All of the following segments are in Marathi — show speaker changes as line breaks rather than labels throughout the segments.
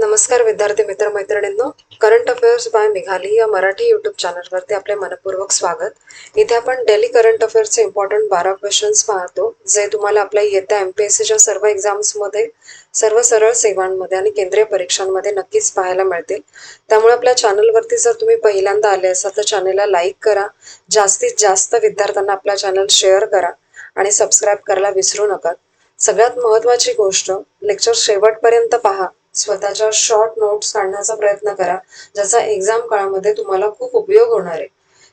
नमस्कार विद्यार्थी मित्र मैत्रिणींनो, करंट अफेअर्स बाय मेघाली या मराठी यूट्यूब चॅनलवरती आपले मनपूर्वक स्वागत. इथे आपण डेली करंट अफेअर्सचे इम्पॉर्टंट 12 क्वेश्चन्स पाहतो, जे तुम्हाला आपल्या येत्या एमपीएससीच्या सर्व एक्झाम्समध्ये, सर्व सरळ सेवांमध्ये आणि केंद्रीय परीक्षांमध्ये नक्कीच पाहायला मिळतील. त्यामुळे आपल्या चॅनलवरती जर तुम्ही पहिल्यांदा आले असाल तर चॅनलला लाईक करा, जास्तीत जास्त विद्यार्थ्यांना आपला चॅनल शेअर करा आणि सबस्क्राईब करायला विसरू नका. सगळ्यात महत्त्वाची गोष्ट, लेक्चर शेवटपर्यंत पहा. स्वतःच्या शॉर्ट नोट्स काढण्याचा प्रयत्न करा, ज्याचा एक्झाम काळामध्ये तुम्हाला खूप उपयोग होणार आहे.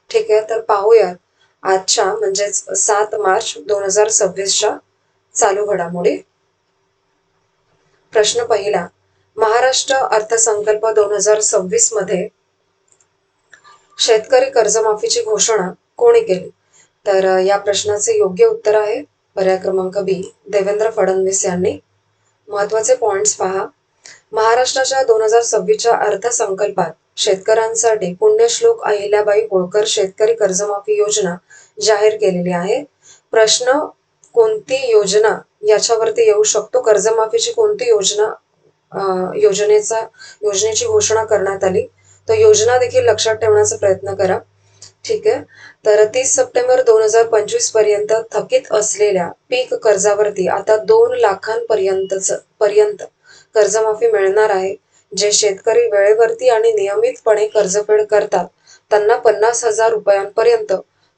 ठीक आहे, तर पाहूया आजच्या म्हणजेच 7 मार्च 2026च्या चालू घडामोडी. प्रश्न पहिला, महाराष्ट्र अर्थसंकल्प 2026 मध्ये शेतकरी कर्जमाफीची घोषणा कोणी केली? तर या प्रश्नाचे योग्य उत्तर आहे पर्याय क्रमांक बी, देवेंद्र फडणवीस यांनी. महत्वाचे पॉइंट्स पहा. महाराष्ट्राच्या 2026च्या अर्थसंकल्पात शेतकऱ्यांसाठी पुण्यश्लोक अहिल्याबाई होळकर शेतकरी कर्जमाफी योजना जाहीर केलेली आहे. प्रश्न, कोणती योजना याच्यावरती येऊ शकतो? कर्जमाफीची कोणती योजना योजनेची घोषणा करण्यात आली? तो योजना देखील लक्षात ठेवण्याचा प्रयत्न करा. ठीक आहे, तर 30 सप्टेंबर 2025 पर्यंत थकीत असलेल्या पीक कर्जावरती आता 2 लाखांपर्यंत कर्जमाफी मिळणार आहे. जे शेतकरी वेळेवरती आणि नियमितपणे कर्जफेड करतात त्यांना 50,000 रुपयांपर्यंत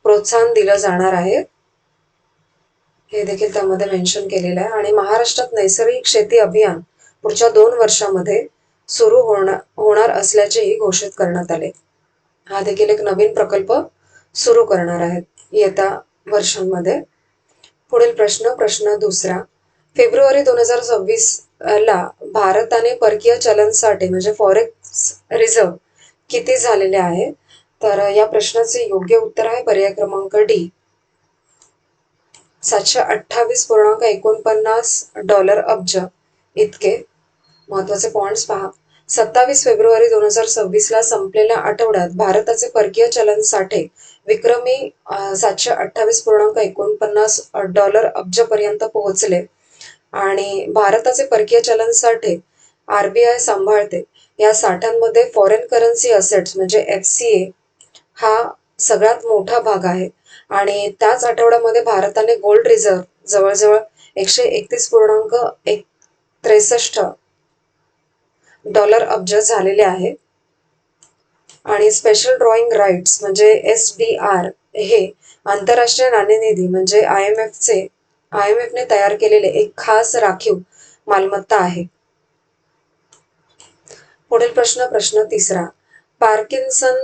प्रोत्साहन दिलं जाणार आहे, हे देखील त्यामध्ये मेन्शन केलेलं आहे. आणि महाराष्ट्रात नैसर्गिक शेती अभियान पुढच्या 2 वर्षांमध्ये सुरू होणार असल्याचेही घोषित करण्यात आले. हा देखील एक नवीन प्रकल्प सुरू करणार आहेत येत्या वर्षांमध्ये. पुढील प्रश्न दुसरा, फेब्रुवारी 2026 ला भारताने परकीय चलनसाठे म्हणजे फॉरेक्स रिझर्व किती झालेले आहे? तर या प्रश्नाचे योग्य उत्तर आहे पर्याय क्रमांक डी, $728.49 अब्ज इतके. महत्वाचे पॉइंट्स पहा. 27 फेब्रुवारी 2026 ला संपलेल्या आठवड्यात भारताचे परकीय चलन साठे विक्रमी $728.49 अब्ज पर्यंत पोहोचले आणि भारताचे परकीय चलन साठे आरबीआय सांभाळते. या साठ्यांमध्ये फॉरेन करन्सी असेट्स म्हणजे FCA हा सगळ्यात मोठा भाग आहे. आणि त्याच आठवड्यामध्ये भारताने गोल्ड रिझर्व जवळजवळ $131.63 अब्ज झालेले आहे. आणि स्पेशल ड्रॉइंग राईट्स म्हणजे SDR हे आंतरराष्ट्रीय नाणेनिधी म्हणजे IMFने तयार केलेले एक खास राखीव मालमत्ता आहे. पुढील प्रश्न तिसरा, पार्किन्सन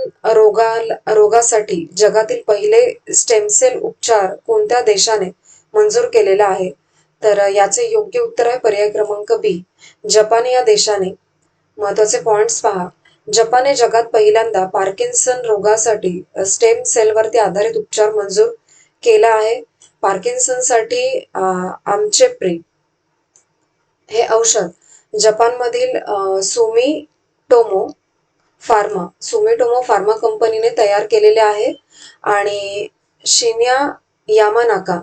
रोगासाठी जगातील पहिले स्टेमसेल उपचार कोणत्या देशाने मंजूर केलेला आहे? तर याचे योग्य उत्तर आहे पर्याय क्रमांक बी, जपान या देशाने. महत्वाचे पॉइंट्स पहा. जपानने जगात पहिल्यांदा पार्किन्सन रोगासाठी स्टेम सेलवरती आधारित उपचार मंजूर केला आहे. पार्किन्सनसाठी आमचेप्री हे औषध जपानमधील सुमिटोमो फार्मा कंपनीने तयार केलेले आहे. आणि शिन्या यामानाका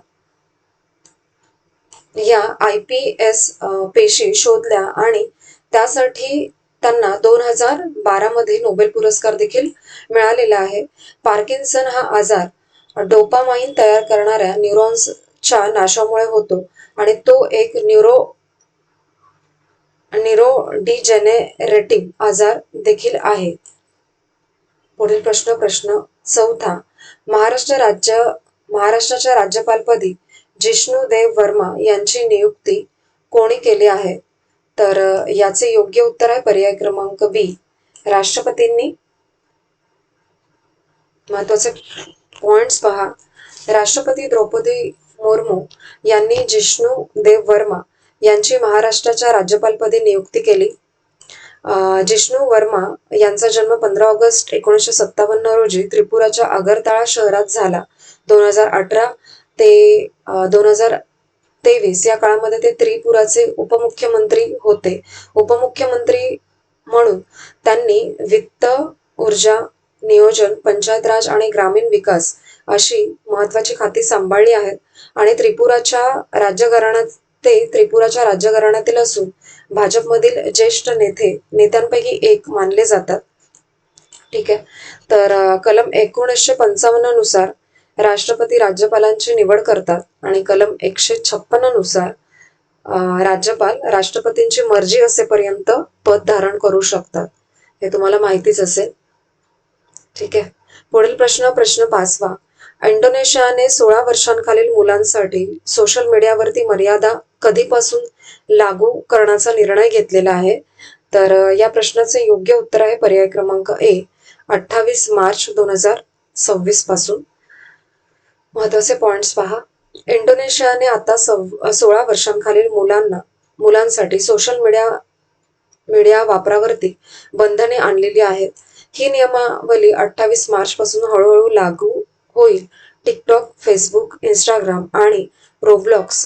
या IPS पेशी शोधल्या आणि त्यासाठी त्यांना 2012 मध्ये नोबेल पुरस्कार देखील मिळालेला आहे. पार्किन्सन हा आजार डोपामाइन तयार करणाऱ्या न्यूरॉन्सच्या नाशामुळे होतो आणि तो एक न्यूरोडिजेनेरेटिव्ह आजार देखील आहे. पुढील प्रश्न चौथा, महाराष्ट्राच्या राज्यपालपदी जिष्णू देव वर्मा यांची नियुक्ती कोणी केली आहे? तर याचे योग्य उत्तर आहे पर्याय क्रमांक बी, राष्ट्रपतींनी. महत्वाचे पॉइंट्स पहा. राष्ट्रपती द्रौपदी मुर्मू यांनी जिष्णू देव वर्मा यांची महाराष्ट्राच्या राज्यपालपदी नियुक्ती केली. जिष्णू वर्मा यांचा जन्म 15 ऑगस्ट 1957 रोजी त्रिपुराच्या आगरताळा शहरात झाला. 2018 ते 2023 या काळामध्ये ते त्रिपुराचे उपमुख्यमंत्री होते. उपमुख्यमंत्री म्हणून त्यांनी वित्त, ऊर्जा, नियोजन, पंचायत राज आणि ग्रामीण विकास अशी महत्वाची खाती सांभाळली आहेत. आणि त्रिपुराच्या ते त्रिपुराच्या राज्यघराण्यातील असून भाजपमधील ज्येष्ठ नेत्यांपैकी एक मानले जातात. ठीक आहे. तर कलम 1955 नुसार राष्ट्रपती राज्यपालांची निवड करतात आणि कलम 156 नुसार राज्यपाल राष्ट्रपतींची मर्जी असेपर्यंत पद धारण करू शकतात. हे तुम्हाला माहितीच असेल. ठीक आहे. पुढील प्रश्न 5वा. इंडोनेशियाने 16 वर्षांखालील मुलांसाठी सोशल मीडियावरती मर्यादा कधीपासून लागू करण्याचा निर्णय घेतलेला आहे? तर या प्रश्नाचे योग्य उत्तर आहे पर्याय क्रमांक ए, 28 मार्च 2026 पासून. महत्वाचे पॉइंट्स पहा. इंडोनेशियाने आता 16 वर्षांखालील मुलांसाठी सोशल मीडिया वापरावरती बंधने आणलेली आहेत. ही नियमावली 28 मार्च पासून हळूहळू लागू होईल. टिकटॉक, फेसबुक, इंस्टाग्राम आणि रोब्लॉक्स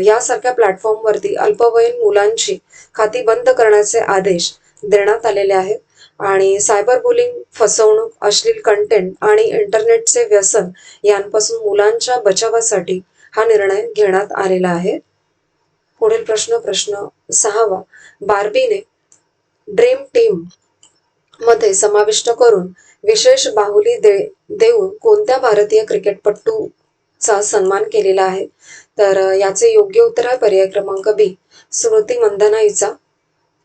यासारख्या प्लॅटफॉर्मवरती अल्पवयीन मुलांची खाती बंद करण्याचे आदेश देण्यात आलेले आहेत. आणि सायबर बुलिंग, फसवणूक, अश्लील कंटेंट आणि इंटरनेटचे व्यसन यांपासून मुलांच्या बचावासाठी हा निर्णय घेण्यात आलेला आहे. पुढील प्रश्न 6वा. बार्बीने ड्रीम टीम मध्ये समाविष्ट करून विशेष बाहुली देऊन कोणत्या भारतीय क्रिकेटपटूचा सन्मान केलेला आहे? तर याचे योग्य उत्तर आहे पर्याय क्रमांक बी, स्मृती मंधाना हिचा.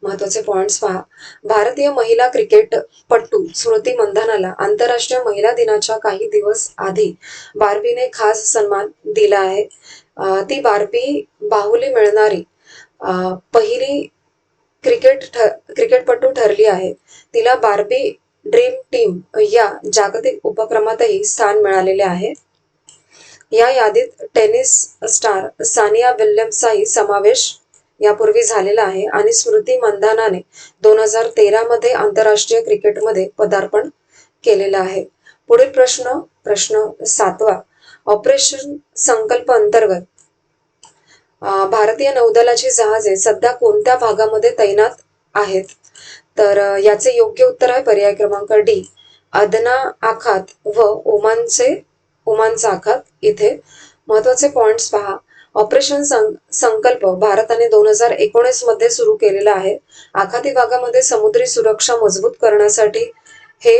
महत्वाचे पॉइंट्स पहा. भारतीय महिला क्रिकेटपटू स्मृती मंधानाला आंतरराष्ट्रीय महिला दिनाच्या काही दिवस आधी बार्बीने खास सन्मान दिला आहे. ती बार्बी बाहुली मिळणारी पहिली क्रिकेटपटू ठरली आहे. तिला बार्बी ड्रीम टीम या जागतिक उपक्रमातही स्थान मिळालेले आहे. या यादीत टेनिस स्टार सानिया विल्यम्सचाही समावेश यापूर्वी झालेला आहे आणि स्मृती मंधानाने 2013 मध्ये आंतरराष्ट्रीय क्रिकेटमध्ये पदार्पण केलेलं आहे. पुढील प्रश्न 7वा. ऑपरेशन संकल्प अंतर्गत भारतीय नौदलाची जहाजे सध्या कोणत्या भागामध्ये तैनात आहेत? तर याचे योग्य उत्तर आहे पर्याय क्रमांक डी, अदना आखात व ओमानचा आखात इथे. महत्वाचे पॉइंट्स पहा. ऑपरेशन संकल्प भारताने 2019 मध्ये सुरू केलेला आहे. आखाती भागामध्ये समुद्री सुरक्षा मजबूत करण्यासाठी हे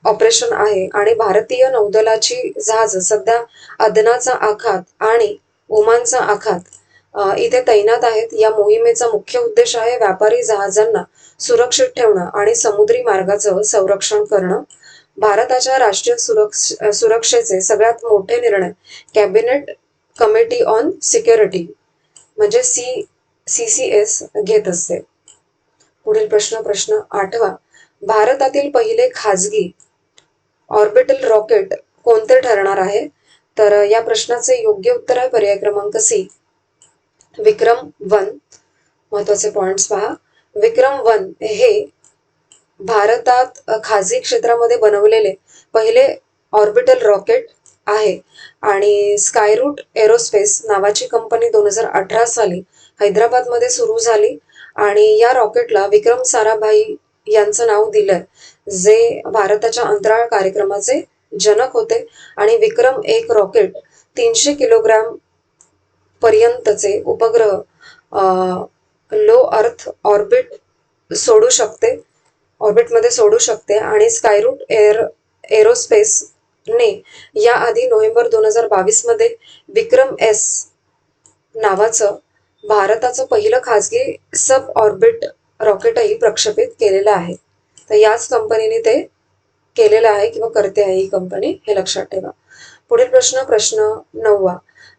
ऑपरेशन आहे आणि भारतीय नौदलाची जहाज सध्या अदनाचा आखात आणि ओमानचा आखात इथे तैनात आहेत. या मोहिमेचा मुख्य उद्देश आहे व्यापारी जहाजांना सुरक्षित ठेवणं आणि समुद्री मार्गाचं संरक्षण करणं. भारताच्या राष्ट्रीय सुरक्षेचे सगळ्यात मोठे निर्णय कॅबिनेट कमिटी ऑन सिक्युरिटी म्हणजे CCS घेत असते. पुढील प्रश्न 8वा. भारतातील पहिले खाजगी ऑर्बिटल रॉकेट कोणते ठरणार आहे? तर या प्रश्नाचे योग्य उत्तर आहे पर्याय क्रमांक सी, विक्रम-1. महत्वाचे पॉइंट्स पहा. विक्रम-1 हे भारतात खाजगी क्षेत्रामध्ये बनवलेले पहिले ऑर्बिटल रॉकेट आहे आणि स्कायरूट एरोस्पेस नावाची कंपनी 2018 साली हैदराबादमध्ये सुरू झाली आणि या रॉकेटला विक्रम साराभाई यांचं नाव दिलंय, जे भारताच्या अंतराळ कार्यक्रमाचे जनक होते. आणि विक्रम-1 रॉकेट 300 किलोग्रॅम पर्यंतचे उपग्रह लो अर्थ ऑर्बिटमध्ये सोडू शकते आणि स्कायरूट एरोस्पेसने याआधी नोव्हेंबर 2022 मध्ये विक्रम-S नावाचं भारताचं पहिलं खाजगी सब ऑर्बिट रॉकेटही प्रक्षेपित केलेलं आहे. तर याच कंपनीने ते केलेलं आहे किंवा करते आहे ही कंपनी, हे लक्षात ठेवा. पुढील प्रश्न 9वा.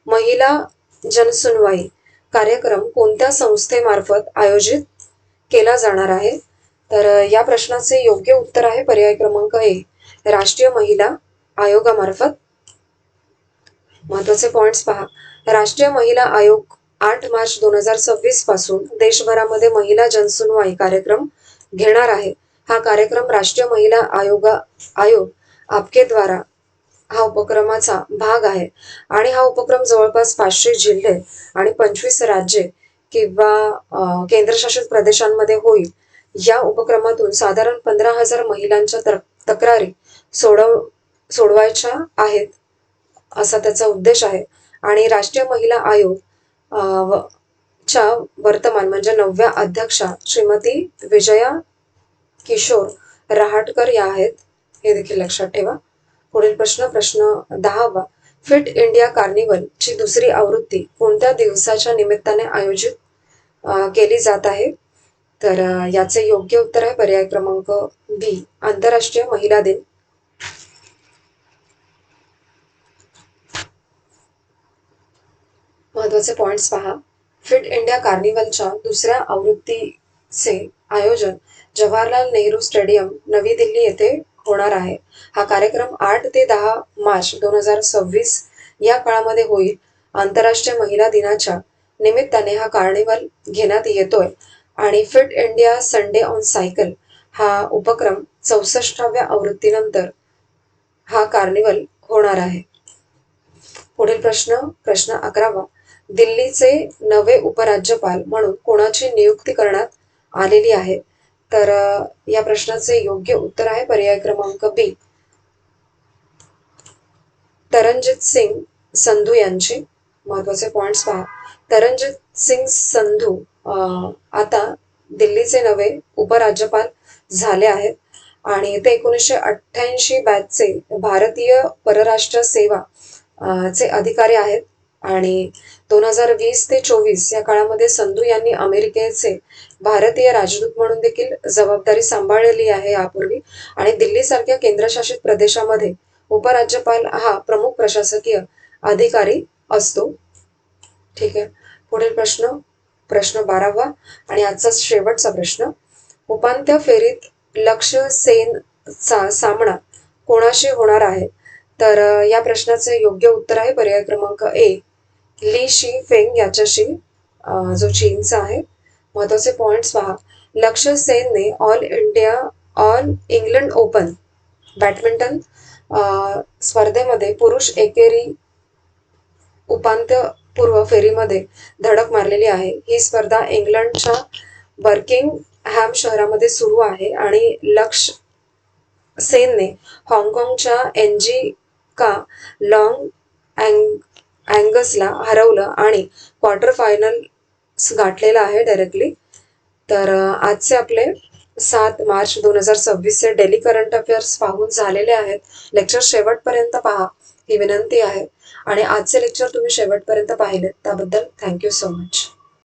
महिला जनसुनवाई कार्यक्रम कोणत्या संस्थेमार्फत आयोजित केला जाणार आहे? तर या प्रश्नाचे योग्य उत्तर आहे पर्याय क्रमांक ए, राष्ट्रीय महिला आयोगामार्फत. महत्वाचे पॉइंट्स पहा. राष्ट्रीय महिला आयोग 8 मार्च 2026 पासून देशभरामध्ये महिला जनसुनवाई कार्यक्रम घेणार आहे. हा कार्यक्रम राष्ट्रीय महिला आयोग आपके द्वारा हा उपक्रमाचा भाग आहे आणि हा उपक्रम जवळपास 500 जिल्हे आणि 25 राज्ये किंवा केंद्रशासित प्रदेशांमध्ये होईल. या उपक्रमातून साधारण 15,000 महिलांच्या तक्रारी सोडवायच्या आहेत असा त्याचा उद्देश आहे. आणि राष्ट्रीय महिला आयोग च्या वर्तमान म्हणजे 9व्या अध्यक्षा श्रीमती विजया किशोर रहाटकर या आहेत, हे देखील लक्षात ठेवा. पुढील प्रश्न 10वा. फिट इंडिया कार्निवल ची दुसरी आवृत्ती कोणत्या दिवसाच्या निमित्ताने आयोजित केली जात आहे? तर याचे योग्य उत्तर आहे पर्याय क्रमांक बी, आंतरराष्ट्रीय महिला दिन. महत्वाचे पॉइंट्स पहा. फिट इंडिया कार्निवलच्या दुसऱ्या आवृत्तीचे आयोजन जवाहरलाल नेहरू स्टेडियम नवी दिल्ली येथे होणार आहे. हा कार्यक्रम 8 ते 10 मार्च 2026 या काळामध्ये होईल. आंतरराष्ट्रीय महिला दिनाच्या निमित्ताने हा कार्निवल घेण्यात येतोय आणि fit India Sunday on cycle हा उपक्रम 64व्या आवृत्तीनंतर हा कार्निवल होणार आहे. पुढील प्रश्न 11वा. दिल्लीचे नवे उपराज्यपाल म्हणून कोणाची नियुक्ती करण्यात आलेली आहे? तर या प्रश्नाचे योग्य उत्तर आहे पर्याय क्रमांक बी, तरनजीत सिंग संधू यांची. महत्वाचे पॉइंट्स पहा. तरनजीत सिंग संधू आता दिल्लीचे नवे उपराज्यपाल झाले आहेत आणि ते 1988 बॅचचे भारतीय परराष्ट्र सेवा चे अधिकारी आहेत आणि 2020 ते 24 या काळामध्ये संधू यांनी अमेरिकेचे भारतीय राजदूत म्हणून देखील जबाबदारी सांभाळलेली आहे यापूर्वी. आणि दिल्लीसारख्या केंद्रशासित प्रदेशामध्ये उपराज्यपाल हा प्रमुख प्रशासकीय अधिकारी असतो. ठीक आहे. पुढील प्रश्न 12वा आणि आजचा शेवटचा प्रश्न. उपांत्य फेरीत लक्ष्य सेनचा सामना कोणाशी होणार आहे? तर या प्रश्नाचे योग्य उत्तर आहे पर्याय क्रमांक ए, ली शी फेंग याच्याशी, जो चीनचा आहे. महत्वाचे पॉइंट्स पहा. लक्ष्य सेनने ऑल इंग्लंड ओपन बॅडमिंटन स्पर्धेमध्ये पुरुष एकेरी उपांत्यपूर्व फेरीमध्ये धडक मारलेली आहे. ही स्पर्धा इंग्लंडच्या बर्किंगहॅम शहरामध्ये सुरू आहे आणि लक्ष्य सेनने हाँगकाँगच्या एन्जिका लॉंग अँगसला हरवलं आणि क्वार्टर फायनल गाठलेला आहे डायरेक्टली. तर आजचे आपले 7 मार्च 2026 चे डेली करंट अफेअर्स पाहून झालेले आहेत. लेक्चर शेवटपर्यंत पहा ही विनंती आहे आणि आजचे लेक्चर तुम्ही शेवटपर्यंत पाहिले त्याबद्दल थँक्यू सो मच.